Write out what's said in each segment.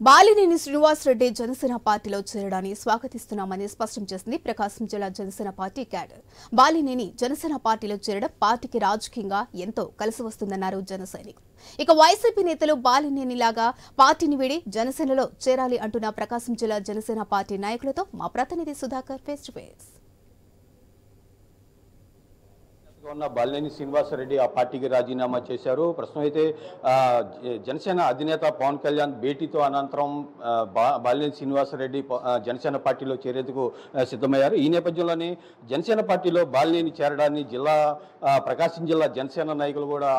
బాలినేని శ్రీనివాసరెడ్డి జనసేన పార్టీలో చేరడాన్ని స్వాగతిస్తున్నామని స్పష్టం చేసింది ప్రకాశం జిల్లా జనసేన పార్టీ క్యాడర్. బాలినేని జనసేన పార్టీలో చేరడం పార్టీకి రాజకీయంగా ఎంతో కలిసి వస్తుందన్నారు జనసైనికులు. ఇక వైసీపీ నేతలు బాలినేనిలాగా పార్టీని వీడి జనసేనలో చేరాలి అంటున్న ప్రకాశం జిల్లా జనసేన పార్టీ నాయకులతో మా ప్రతినిధి Sudhakar face to face. Balineni Srinivasa Reddy ఆ పార్టీకి రాజీనామా చేశారు. ప్రస్తుతం అయితే జనసేన అధినేత పవన్ కళ్యాణ్ భేటీతో అనంతరం బాలినేని శ్రీనివాసరెడ్డి జనసేన పార్టీలో చేరేందుకు సిద్ధమయ్యారు. ఈ నేపథ్యంలోనే జనసేన పార్టీలో బాలినేని చేరడాన్ని ప్రకాశం జిల్లా జనసేన నాయకులు కూడా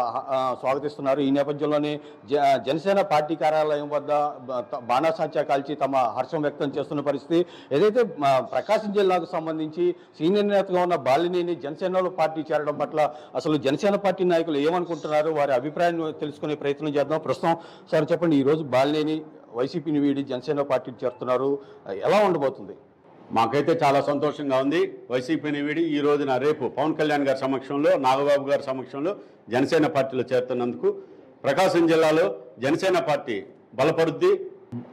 స్వాగతిస్తున్నారు. ఈ నేపథ్యంలోనే జనసేన పార్టీ కార్యాలయం వద్ద బాణాసంచా కాల్చి తమ హర్షం వ్యక్తం చేస్తున్న పరిస్థితి. ఏదైతే ప్రకాశం జిల్లాకు సంబంధించి సీనియర్ నేతగా ఉన్న బాలినేని జనసేనలో పార్టీ చేరడం పట్ల అసలు జనసేన పార్టీ నాయకులు ఏమనుకుంటున్నారు, వారి అభిప్రాయాన్ని తెలుసుకునే ప్రయత్నం చేద్దాం. ప్రస్తుతం సార్ చెప్పండి, ఈరోజు బాలినేని వైసీపీని వీడి జనసేన పార్టీకి చేరుతున్నారు, ఎలా ఉండబోతుంది? మాకైతే చాలా సంతోషంగా ఉంది. వైసీపీని వీడి ఈ రోజున రేపు పవన్ కళ్యాణ్ గారి సమక్షంలో, నాగబాబు గారి సమక్షంలో జనసేన పార్టీలో చేరుతున్నందుకు ప్రకాశం జిల్లాలో జనసేన పార్టీ బలపడుద్ది.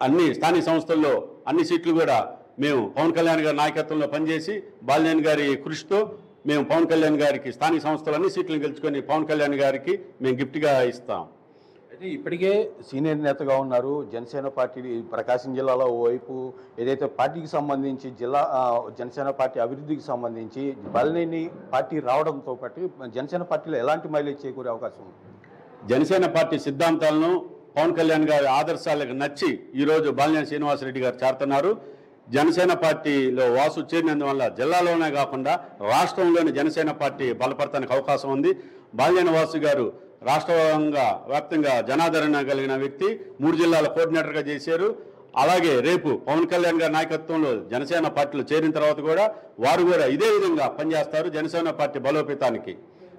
అన్ని స్థానిక సంస్థల్లో అన్ని సీట్లు కూడా మేము పవన్ కళ్యాణ్ గారి నాయకత్వంలో పనిచేసి బాలినేని గారి కృషితో మేము పవన్ కళ్యాణ్ గారికి స్థానిక సంస్థలన్నీ సీట్లను గెలుచుకొని పవన్ కళ్యాణ్ గారికి మేము గిఫ్ట్గా ఇస్తాం. అయితే ఇప్పటికే సీనియర్ నేతగా ఉన్నారు జనసేన పార్టీ ప్రకాశం జిల్లాలో. ఓవైపు ఏదైతే పార్టీకి సంబంధించి జనసేన పార్టీ అభివృద్ధికి సంబంధించి బాలినేని పార్టీ రావడంతో పాటు జనసేన పార్టీలో ఎలాంటి మైలేజ్ చేకూరే అవకాశం ఉంది? జనసేన పార్టీ సిద్ధాంతాలను పవన్ కళ్యాణ్ గారి ఆదర్శాలకు నచ్చి ఈరోజు బాలినేని శ్రీనివాసరెడ్డి గారు చేరుతున్నారు. జనసేన పార్టీలో వాసు చేరినందువల్ల జిల్లాలోనే కాకుండా రాష్ట్రంలోని జనసేన పార్టీ బలపడటానికి అవకాశం ఉంది. బాలినేని వాసు గారు రాష్ట్ర వ్యాప్తంగా జనాదరణ కలిగిన వ్యక్తి, 3 జిల్లాల కోఆర్డినేటర్గా చేశారు. అలాగే రేపు పవన్ కళ్యాణ్ గారి నాయకత్వంలో జనసేన పార్టీలో చేరిన తర్వాత కూడా వారు కూడా ఇదే విధంగా పనిచేస్తారు జనసేన పార్టీ బలోపేతానికి.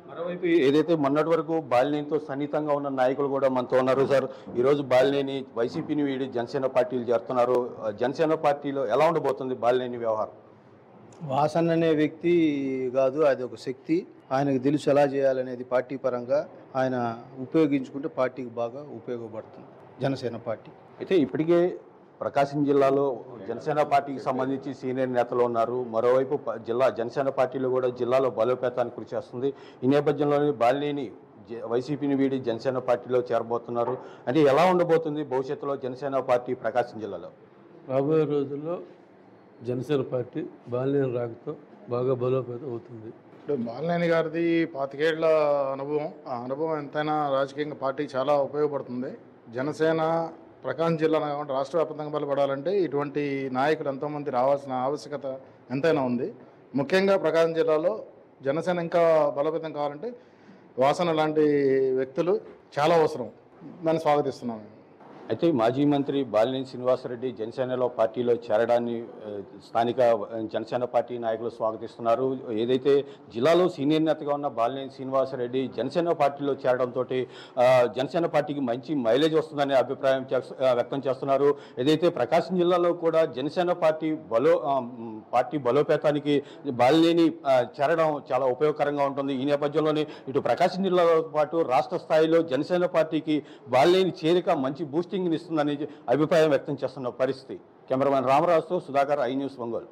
మరోవైపు ఏదైతే మొన్నటి వరకు బాలినేనితో సన్నిహితంగా ఉన్న నాయకులు కూడా మనతో ఉన్నారు. సార్, ఈరోజు బాలినేని వైసీపీని వీడి జనసేన పార్టీలు చేరుతున్నారు. జనసేన పార్టీలో ఎలా ఉండబోతుంది బాలినేని వ్యవహారం? వాసన్ అనే వ్యక్తి కాదు, అది ఒక శక్తి. ఆయనకు తెలుసు ఎలా చేయాలనేది. పార్టీ పరంగా ఆయన ఉపయోగించుకుంటే పార్టీకి బాగా ఉపయోగపడుతుంది జనసేన పార్టీ. అయితే ఇప్పటికే ప్రకాశం జిల్లాలో జనసేన పార్టీకి సంబంధించి సీనియర్ నేతలు ఉన్నారు. మరోవైపు జనసేన పార్టీలో కూడా జిల్లాలో బలోపేతానికి కృషి చేస్తుంది. ఈ నేపథ్యంలోనే బాలినేని వైసీపీని వీడి జనసేన పార్టీలో చేరబోతున్నారు. అంటే ఎలా ఉండబోతుంది భవిష్యత్తులో జనసేన పార్టీ ప్రకాశం జిల్లాలో? రాబోయే రోజుల్లో జనసేన పార్టీ బాలినేని రాకతో బాగా బలోపేతం అవుతుంది. ఇప్పుడు బాలినేని గారిది 25 ఏళ్ల అనుభవం. ఆ అనుభవం ఎంతైనా రాజకీయంగా పార్టీకి చాలా ఉపయోగపడుతుంది. జనసేన ప్రకాశం జిల్లా కాకుండా రాష్ట్ర వ్యాప్తంగా బలపడాలంటే ఇటువంటి నాయకులు ఎంతోమంది రావాల్సిన ఆవశ్యకత ఎంతైనా ఉంది. ముఖ్యంగా ప్రకాశం జిల్లాలో జనసేన ఇంకా బలోపేతం కావాలంటే వాసన లాంటి వ్యక్తులు చాలా అవసరం. దాన్ని స్వాగతిస్తున్నాము. అయితే మాజీ మంత్రి బాలినేని శ్రీనివాసరెడ్డి జనసేనలో పార్టీలో చేరడాన్ని స్థానిక జనసేన పార్టీ నాయకులు స్వాగతిస్తున్నారు. ఏదైతే జిల్లాలో సీనియర్ నేతగా ఉన్న బాలినేని శ్రీనివాసరెడ్డి జనసేన పార్టీలో చేరడంతో జనసేన పార్టీకి మంచి మైలేజ్ వస్తుందనే అభిప్రాయం వ్యక్తం చేస్తున్నారు. ఏదైతే ప్రకాశం జిల్లాలో కూడా జనసేన పార్టీ బలోపేతానికి బాలినేని చేరడం చాలా ఉపయోగకరంగా ఉంటుంది. ఈ నేపథ్యంలోనే ఇటు ప్రకాశం జిల్లాతో పాటు రాష్ట్ర స్థాయిలో జనసేన పార్టీకి బాలినేని చేరిక మంచి బూస్టింగ్ ఇస్తుందని అభిప్రాయం వ్యక్తం చేస్తున్న పరిస్థితి. కెమెరామెన్ రామరాజుతో సుధాకర్, ఐ న్యూస్, ఒంగోలు.